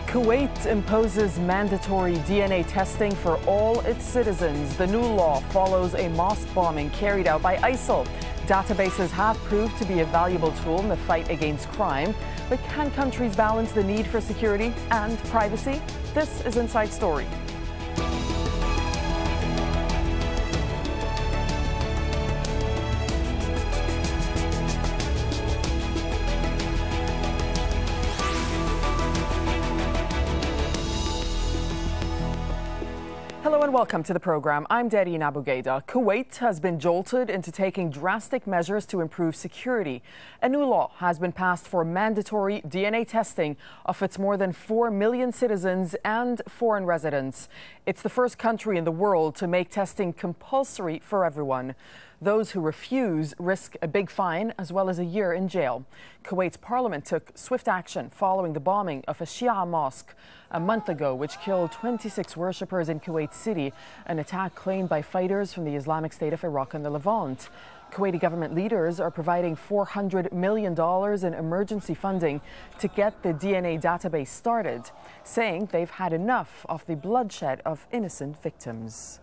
Kuwait imposes mandatory DNA testing for all its citizens. The new law follows a mosque bombing carried out by ISIL. Databases have proved to be a valuable tool in the fight against crime. But can countries balance the need for security and privacy? This is Inside Story. Hello and welcome to the program. I'm Darine Abougaida. Kuwait has been jolted into taking drastic measures to improve security. A new law has been passed for mandatory DNA testing of its more than 4 million citizens and foreign residents. It's the first country in the world to make testing compulsory for everyone. Those who refuse risk a big fine as well as a year in jail. Kuwait's parliament took swift action following the bombing of a Shia mosque a month ago, which killed 26 worshippers in Kuwait City, an attack claimed by fighters from the Islamic State of Iraq and the Levant. Kuwaiti government leaders are providing $400 million in emergency funding to get the DNA database started, saying they've had enough of the bloodshed of innocent victims.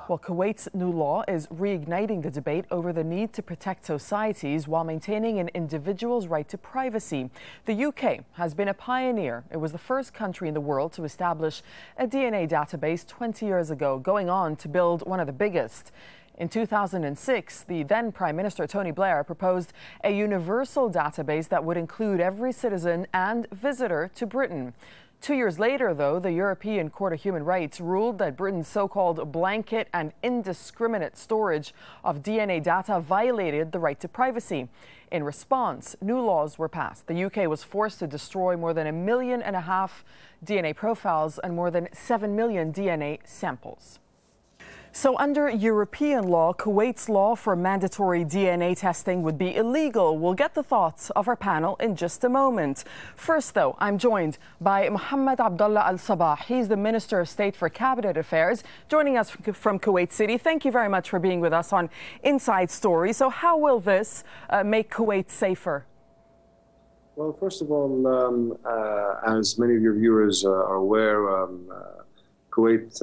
Well, Kuwait's new law is reigniting the debate over the need to protect societies while maintaining an individual's right to privacy. The UK has been a pioneer. It was the first country in the world to establish a DNA database 20 years ago, going on to build one of the biggest. In 2006, the then Prime Minister Tony Blair proposed a universal database that would include every citizen and visitor to Britain. 2 years later, though, the European Court of Human Rights ruled that Britain's so-called blanket and indiscriminate storage of DNA data violated the right to privacy. In response, new laws were passed. The UK was forced to destroy more than 1.5 million DNA profiles and more than 7 million DNA samples. So under European law, Kuwait's law for mandatory DNA testing would be illegal. We'll get the thoughts of our panel in just a moment. First, though, I'm joined by Mohammed Abdullah al-Sabah. He's the Minister of State for Cabinet Affairs, joining us from Kuwait City. Thank you very much for being with us on Inside Story. So how will this make Kuwait safer? Well, first of all, as many of your viewers are aware, Kuwait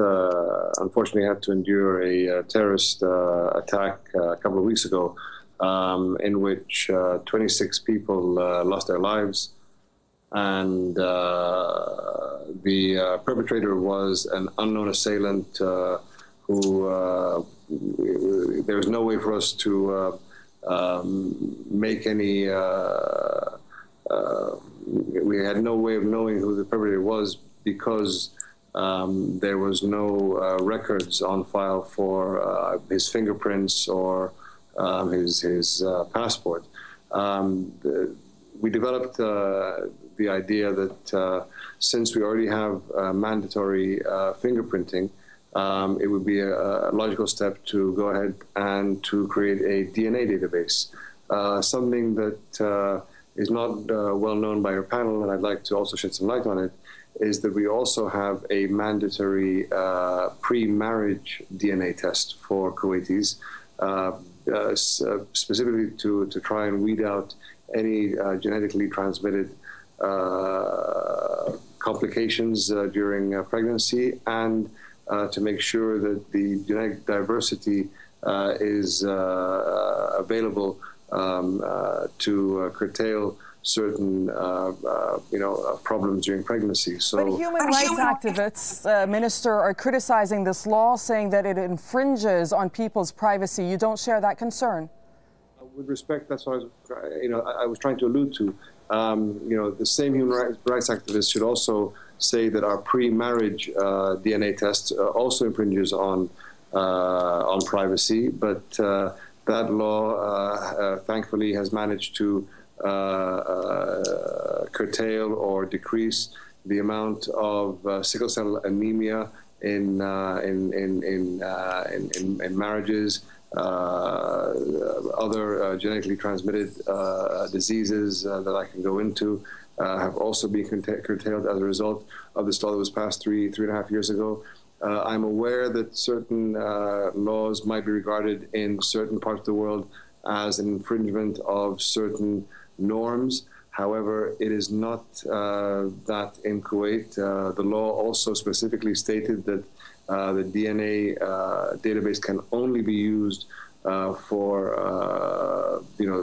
unfortunately had to endure a terrorist attack a couple of weeks ago in which 26 people lost their lives, and the perpetrator was an unknown assailant who there was no way for us to make any we had no way of knowing who the perpetrator was because there was no records on file for his fingerprints or his passport. We developed the idea that since we already have mandatory fingerprinting, it would be a logical step to go ahead and to create a DNA database, something that is not well known by our panel, and I'd like to also shed some light on it, is that we also have a mandatory pre-marriage DNA test for Kuwaitis, specifically to try and weed out any genetically transmitted complications during pregnancy, and to make sure that the genetic diversity is available to curtail certain, problems during pregnancy. So, but human rights activists, Minister, are criticizing this law, saying that it infringes on people's privacy. You don't share that concern? With respect, that's what I was trying to allude to. The same human rights activists should also say that our pre-marriage DNA test also infringes on privacy, but that law, thankfully, has managed to curtail or decrease the amount of sickle cell anemia in marriages, other genetically transmitted diseases that I can go into have also been curtailed as a result of this law that was passed three and a half years ago. I'm aware that certain laws might be regarded in certain parts of the world as an infringement of certain norms. However, it is not that in Kuwait. The law also specifically stated that the DNA database can only be used for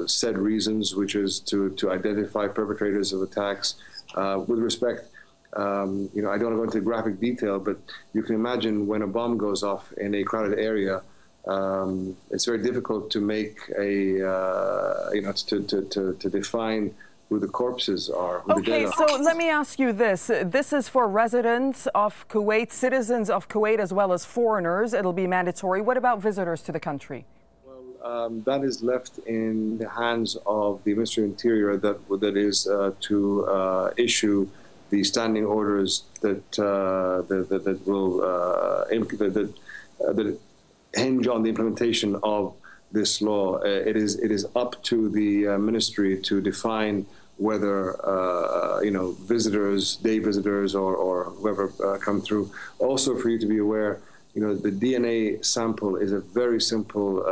said reasons, which is to identify perpetrators of attacks. With respect, I don't want to go into graphic detail, but you can imagine when a bomb goes off in a crowded area, it's very difficult to make to define who the corpses are. Okay, so let me ask you this. This is for residents of Kuwait, citizens of Kuwait, as well as foreigners. It'll be mandatory. What about visitors to the country? Well, that is left in the hands of the Ministry of Interior that is to issue the standing orders that hinge on the implementation of this law. It is up to the ministry to define whether visitors, day visitors, or whoever come through. Also, for you to be aware, the DNA sample is a very simple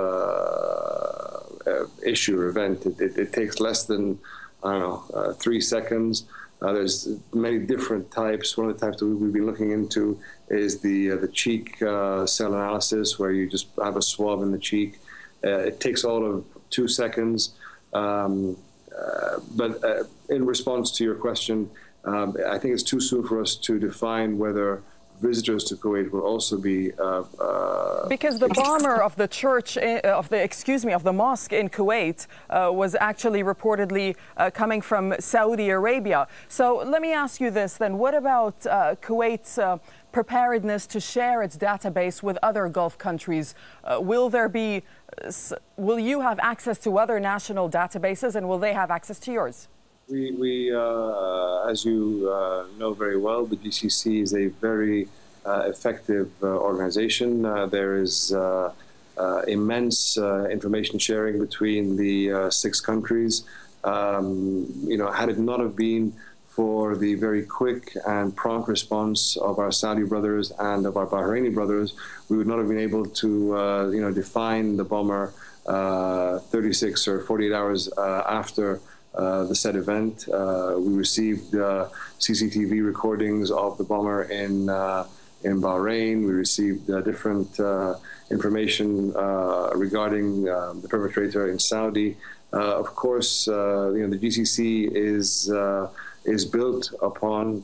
issue or event. It takes less than 3 seconds. There's many different types. One of the types that we've been looking into is the cheek cell analysis, where you just have a swab in the cheek. It takes all of 2 seconds. But in response to your question, I think it's too soon for us to define whether visitors to Kuwait will also be because the bomber of the church of the mosque in Kuwait was actually reportedly coming from Saudi Arabia. So let me ask you this then: what about Kuwait's preparedness to share its database with other Gulf countries? Will you have access to other national databases, and will they have access to yours? We as you know very well, the GCC is a very effective organization. There is immense information sharing between the 6 countries. Had it not have been for the very quick and prompt response of our Saudi brothers and of our Bahraini brothers, we would not have been able to define the bomber 36 or 48 hours after the said event. We received CCTV recordings of the bomber in Bahrain. We received different information regarding the perpetrator in Saudi. Of course, the GCC is built upon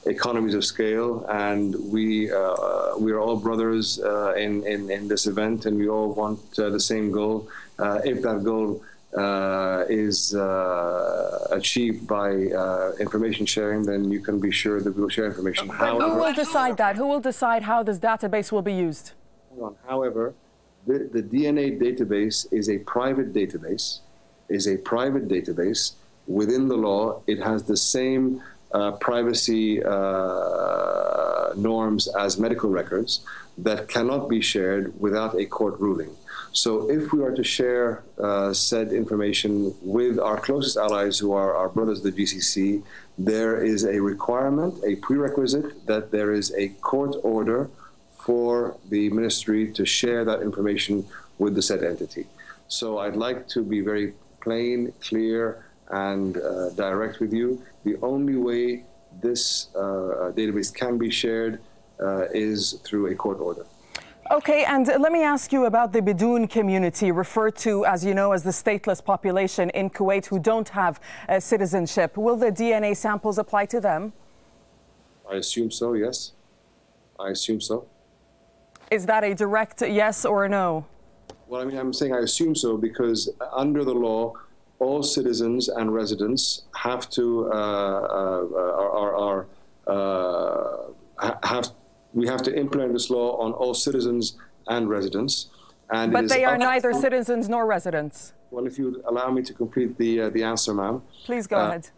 economies of scale, and we are all brothers in this event, and we all want the same goal. If that goal is achieved by information sharing, then you can be sure that we will share information. However, who will decide that? Who will decide how this database will be used? However, the DNA database is a private database. Within the law, it has the same privacy norms as medical records that cannot be shared without a court ruling. So if we are to share said information with our closest allies, who are our brothers of the GCC, there is a requirement, a prerequisite, that there is a court order for the ministry to share that information with the said entity. So I'd like to be very plain, clear, and direct with you. The only way this database can be shared is through a court order. Okay, and let me ask you about the Bidoon community, referred to, as you know, as the stateless population in Kuwait who don't have citizenship. Will the DNA samples apply to them? I assume so, yes. I assume so. Is that a direct yes or no? Well, I mean, I'm saying I assume so because under the law, all citizens and residents have to we have to implement this law on all citizens and residents. And but they are neither citizens nor residents. Well, if you allow me to complete the answer, ma'am. Please go ahead.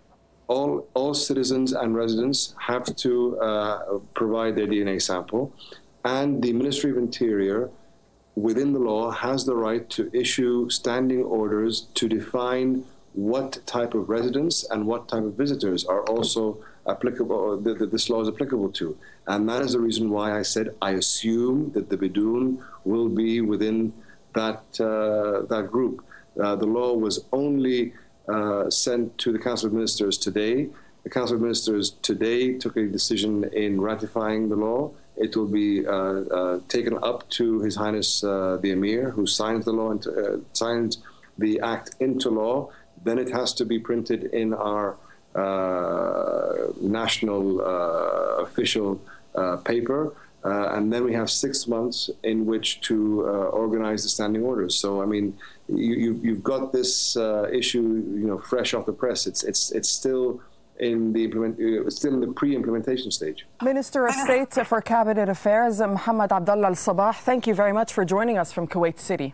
All citizens and residents have to provide their DNA sample, and the Ministry of Interior, within the law, has the right to issue standing orders to define what type of residents and what type of visitors are also applicable, that this law is applicable to. And that is the reason why I said I assume that the Bidoon will be within that group. The law was only sent to the Council of Ministers today. The Council of Ministers today took a decision in ratifying the law. It will be taken up to His Highness the Emir, who signs the law and signs the act into law. Then it has to be printed in our national official paper. And then we have 6 months in which to organize the standing orders. So, I mean, you've got this issue, fresh off the press. It's still in the pre-implementation stage. Minister of State for Cabinet Affairs, Mohammed Abdullah Sabah, thank you very much for joining us from Kuwait City.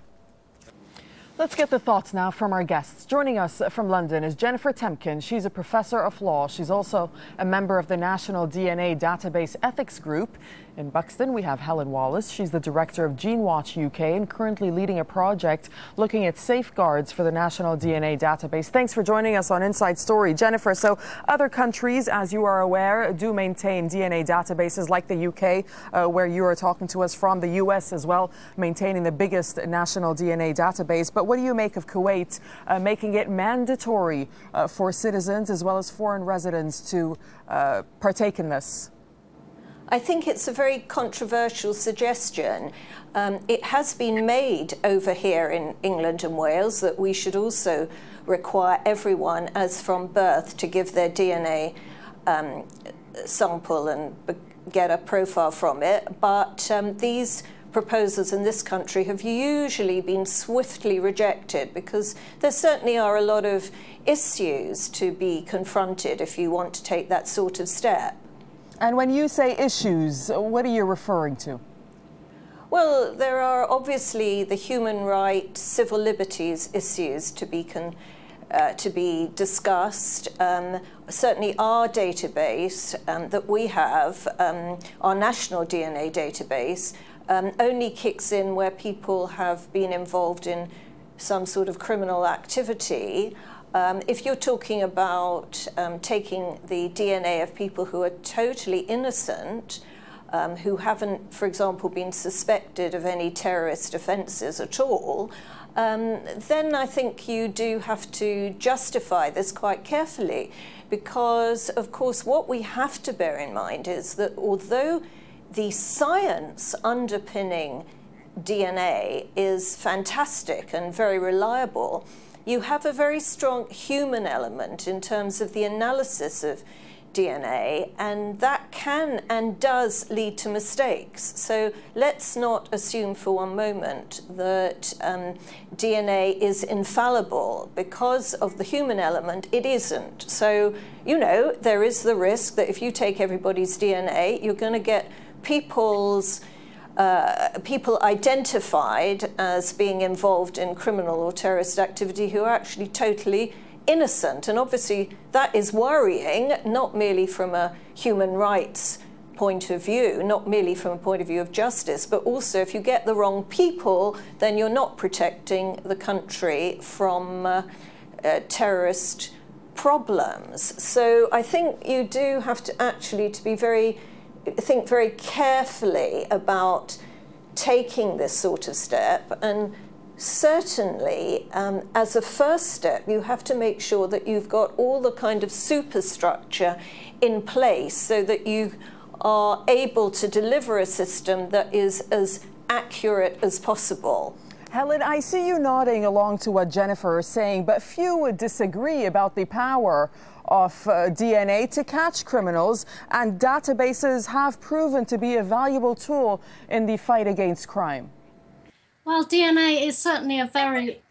Let's get the thoughts now from our guests. Joining us from London is Jennifer Temkin. She's a professor of law. She's also a member of the National DNA Database Ethics Group. In Buxton, we have Helen Wallace. She's the director of GeneWatch UK and currently leading a project looking at safeguards for the National DNA Database. Thanks for joining us on Inside Story. Jennifer, so other countries, as you are aware, do maintain DNA databases like the UK, where you are talking to us from, the US as well, maintaining the biggest national DNA database. But what do you make of Kuwait making it mandatory for citizens as well as foreign residents to partake in this? I think it's a very controversial suggestion. It has been made over here in England and Wales that we should also require everyone as from birth to give their DNA sample and get a profile from it. But these proposals in this country have usually been swiftly rejected because there certainly are a lot of issues to be confronted if you want to take that sort of step. And when you say issues, what are you referring to? Well, there are obviously the human rights, civil liberties issues to be discussed. Certainly our database that we have, our national DNA database, only kicks in where people have been involved in some sort of criminal activity. If you're talking about taking the DNA of people who are totally innocent, who haven't, for example, been suspected of any terrorist offences at all, then I think you do have to justify this quite carefully because, of course, what we have to bear in mind is that although the science underpinning DNA is fantastic and very reliable, you have a very strong human element in terms of the analysis of DNA, and that can and does lead to mistakes. So let's not assume for one moment that DNA is infallible. Because of the human element, it isn't. So, there is the risk that if you take everybody's DNA, you're going to get people identified as being involved in criminal or terrorist activity who are actually totally innocent. And obviously that is worrying, not merely from a human rights point of view, not merely from a point of view of justice, but also if you get the wrong people, then you're not protecting the country from terrorist problems. So I think you do have to actually think very carefully about taking this sort of step, and certainly as a first step you have to make sure that you've got all the kind of superstructure in place so that you are able to deliver a system that is as accurate as possible. Helen, I see you nodding along to what Jennifer is saying, but few would disagree about the power of DNA to catch criminals, and databases have proven to be a valuable tool in the fight against crime. Well, DNA is certainly a very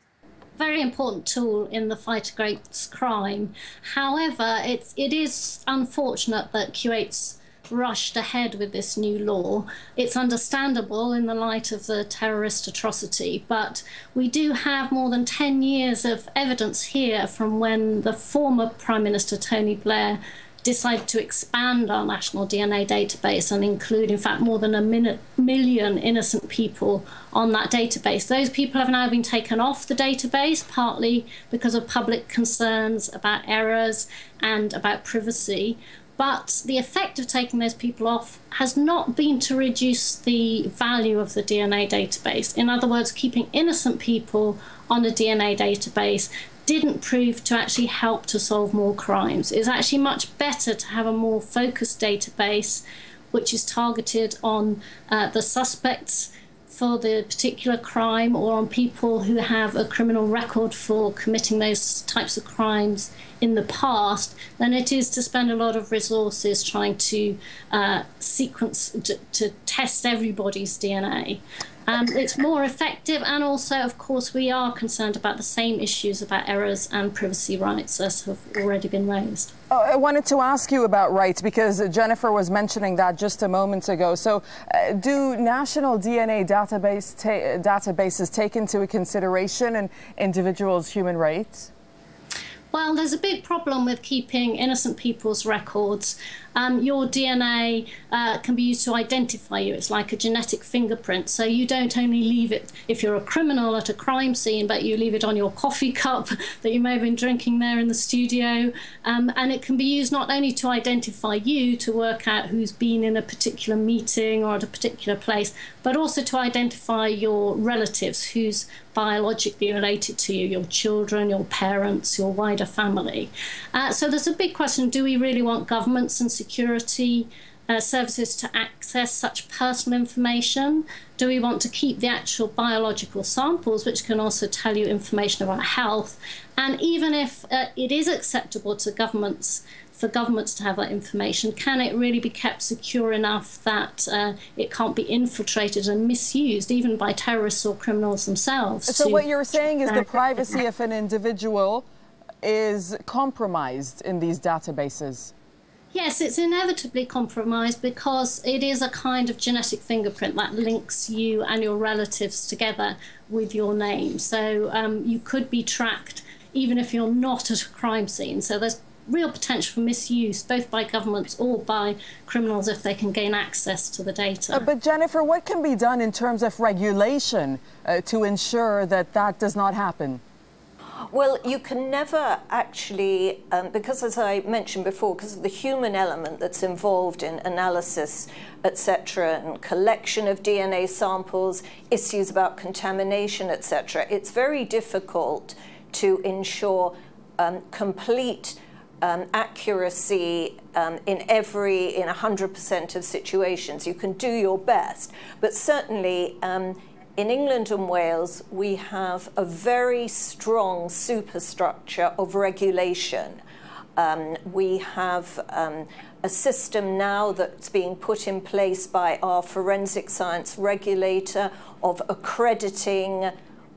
important tool in the fight against crime. However, it is unfortunate that Kuwait's rushed ahead with this new law. It's understandable in the light of the terrorist atrocity, but we do have more than 10 years of evidence here from when the former Prime Minister Tony Blair decided to expand our national DNA database and include, in fact, more than 1 million innocent people on that database. Those people have now been taken off the database, partly because of public concerns about errors and about privacy. But the effect of taking those people off has not been to reduce the value of the DNA database. In other words, keeping innocent people on a DNA database didn't prove to actually help to solve more crimes. It's actually much better to have a more focused database which is targeted on the suspects for the particular crime, or on people who have a criminal record for committing those types of crimes in the past, than it is to spend a lot of resources trying to sequence, to test everybody's DNA. It's more effective, and also, of course, we are concerned about the same issues about errors and privacy rights as have already been raised. I wanted to ask you about rights, because Jennifer was mentioning that just a moment ago. So do national DNA databases take into consideration an individual's human rights? Well, there's a big problem with keeping innocent people's records. Your DNA can be used to identify you. It's like a genetic fingerprint. So you don't only leave it if you're a criminal at a crime scene, but you leave it on your coffee cup that you may have been drinking there in the studio. And it can be used not only to identify you, to work out who's been in a particular meeting or at a particular place, but also to identify your relatives, who's biologically related to you, your children, your parents, your wider family. So there's a big question: do we really want governments and security services to access such personal information? Do we want to keep the actual biological samples, which can also tell you information about health? And even if it is acceptable to governments, for governments to have that information, can it really be kept secure enough that it can't be infiltrated and misused, even by terrorists or criminals themselves? So what you're saying is the privacy of an individual is compromised in these databases? Yes, it's inevitably compromised, because it is a kind of genetic fingerprint that links you and your relatives together with your name. So you could be tracked even if you're not at a crime scene. So there's real potential for misuse, both by governments or by criminals, if they can gain access to the data. But Jennifer, what can be done in terms of regulation to ensure that that does not happen? Well, you can never actually, because as I mentioned before, because of the human element that's involved in analysis, etc., and collection of DNA samples, issues about contamination, etc., it's very difficult to ensure complete accuracy in 100% of situations. You can do your best, but certainly in England and Wales, we have a very strong superstructure of regulation. We have a system now that's being put in place by our forensic science regulator of accrediting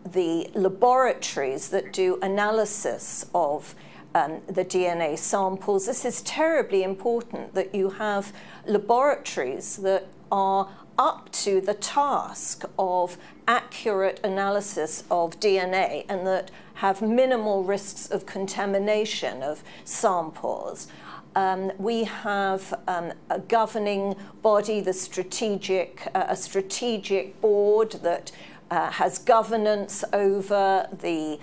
the laboratories that do analysis of the DNA samples. This is terribly important, that you have laboratories that are up to the task of accurate analysis of DNA and that have minimal risks of contamination of samples. We have a governing body, a strategic board that has governance over the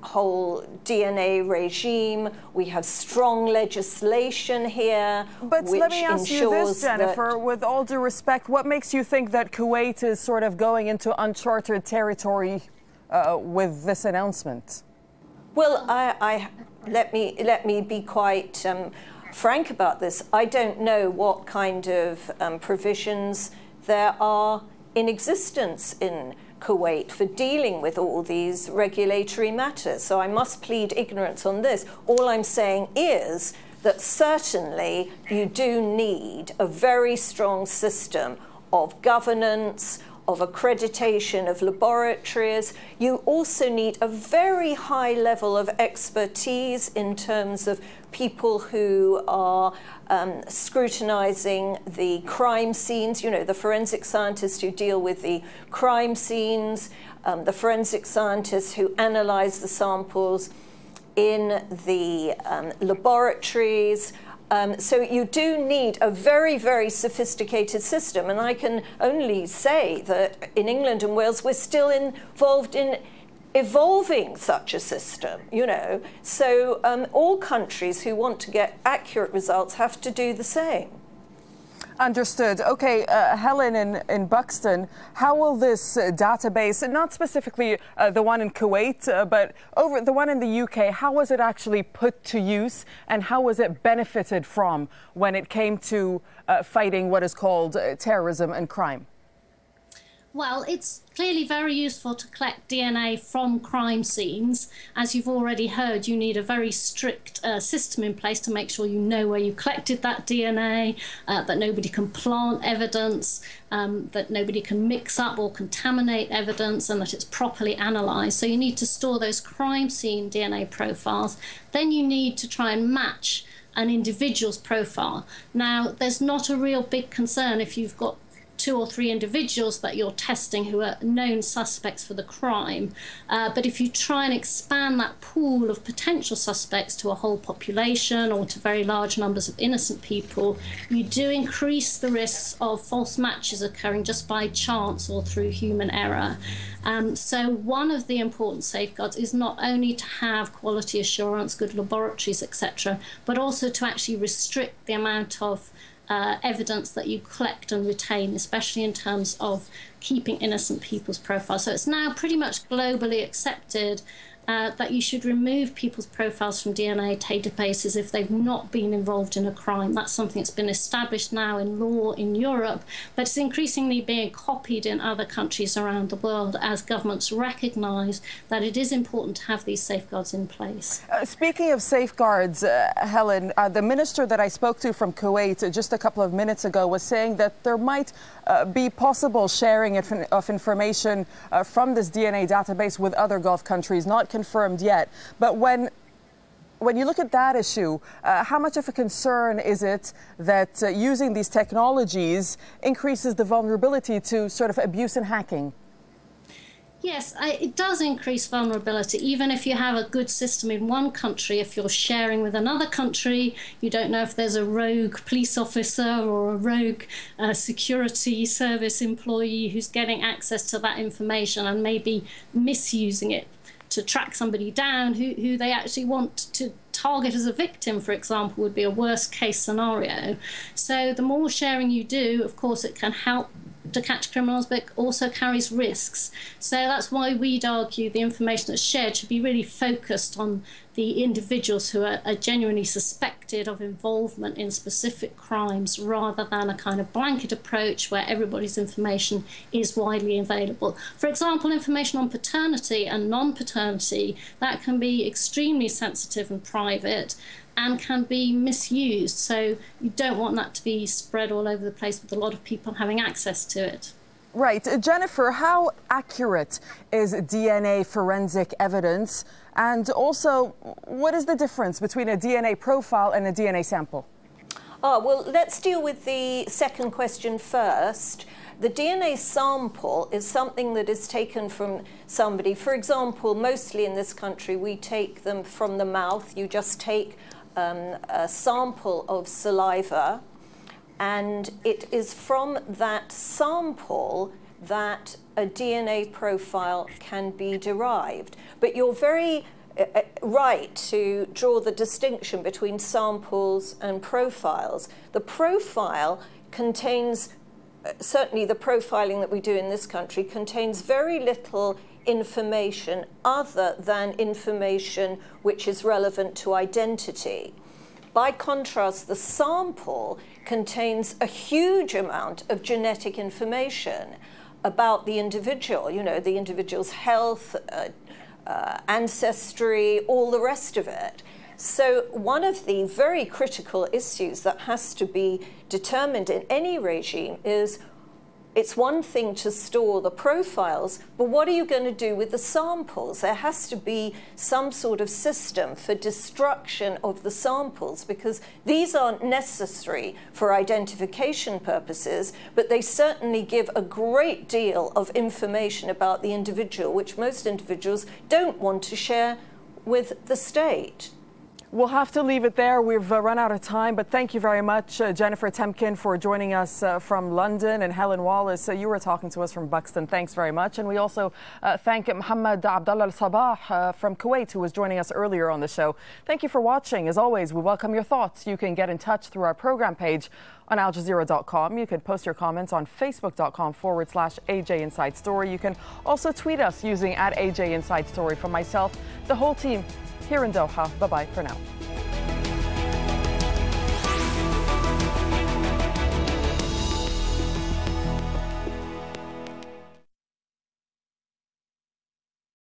whole DNA regime. We have strong legislation here. But let me ask you this, Jennifer, with all due respect, what makes you think that Kuwait is sort of going into uncharted territory with this announcement? Well, let me be quite frank about this. I don't know what kind of provisions there are in existence in Kuwait for dealing with all these regulatory matters. So I must plead ignorance on this. All I'm saying is that certainly you do need a very strong system of governance, of accreditation of laboratories. You also need a very high level of expertise in terms of people who are scrutinizing the crime scenes, you know, the forensic scientists who deal with the crime scenes, the forensic scientists who analyze the samples in the laboratories. So you do need a very, very sophisticated system. And I can only say that in England and Wales, we're still involved in evolving such a system, you know. So all countries who want to get accurate results have to do the same. Understood. Okay, Helen in Buxton, how will this database, not specifically the one in Kuwait, but over the one in the UK, how was it actually put to use and how was it benefited from when it came to fighting what is called terrorism and crime? Well, it's clearly very useful to collect DNA from crime scenes. As you've already heard, you need a very strict system in place to make sure you know where you collected that DNA, that nobody can plant evidence, that nobody can mix up or contaminate evidence, and that it's properly analysed. So you need to store those crime scene DNA profiles. Then you need to try and match an individual's profile. Now, there's not a real big concern if you've got 2 or 3 individuals that you're testing who are known suspects for the crime. But if you try and expand that pool of potential suspects to a whole population or to very large numbers of innocent people, you do increase the risks of false matches occurring just by chance or through human error. So one of the important safeguards is not only to have quality assurance, good laboratories, etc., but also to actually restrict the amount of evidence that you collect and retain, especially in terms of keeping innocent people's profiles. So it's now pretty much globally accepted that you should remove people's profiles from DNA databases if they've not been involved in a crime. That's something that's been established now in law in Europe, but it's increasingly being copied in other countries around the world as governments recognise that it is important to have these safeguards in place. Speaking of safeguards, Helen, the minister that I spoke to from Kuwait just a couple of minutes ago was saying that there might be possible sharing of information from this DNA database with other Gulf countries, not confirmed yet. But when you look at that issue, how much of a concern is it that using these technologies increases the vulnerability to sort of abuse and hacking? Yes, it does increase vulnerability. Even if you have a good system in one country, if you're sharing with another country, you don't know if there's a rogue police officer or a rogue security service employee who's getting access to that information and maybe misusing it to track somebody down who they actually want to target as a victim, for example, would be a worst case scenario. So the more sharing you do, of course, it can help to catch criminals, but also carries risks. So that's why we'd argue the information that's shared should be really focused on the individuals who are genuinely suspected of involvement in specific crimes, rather than a kind of blanket approach where everybody's information is widely available. For example, information on paternity and non-paternity, that can be extremely sensitive and private and can be misused. So you don't want that to be spread all over the place with a lot of people having access to it. Right. Jennifer, how accurate is DNA forensic evidence? And also, what is the difference between a DNA profile and a DNA sample? Well, let's deal with the second question first. The DNA sample is something that is taken from somebody. For example, mostly in this country, we take them from the mouth. You just take a sample of saliva, and it is from that sample that a DNA profile can be derived. But you're very right to draw the distinction between samples and profiles. The profile contains, certainly the profiling that we do in this country, contains very little information other than information which is relevant to identity. By contrast, the sample contains a huge amount of genetic information about the individual, you know, the individual's health, ancestry, all the rest of it. So one of the very critical issues that has to be determined in any regime is, it's one thing to store the profiles, but what are you going to do with the samples? There has to be some sort of system for destruction of the samples, because these aren't necessary for identification purposes, but they certainly give a great deal of information about the individual, which most individuals don't want to share with the state. We'll have to leave it there. We've run out of time, but thank you very much, Jennifer Temkin, for joining us from London, and Helen Wallace, you were talking to us from Buxton. Thanks very much. And we also thank Mohammed Abdullah Sabah from Kuwait, who was joining us earlier on the show. Thank you for watching. As always, we welcome your thoughts. You can get in touch through our program page on aljazeera.com. You can post your comments on facebook.com/AJ Inside Story. You can also tweet us using @AJ Inside Story. From myself, the whole team here in Doha. Bye-bye for now.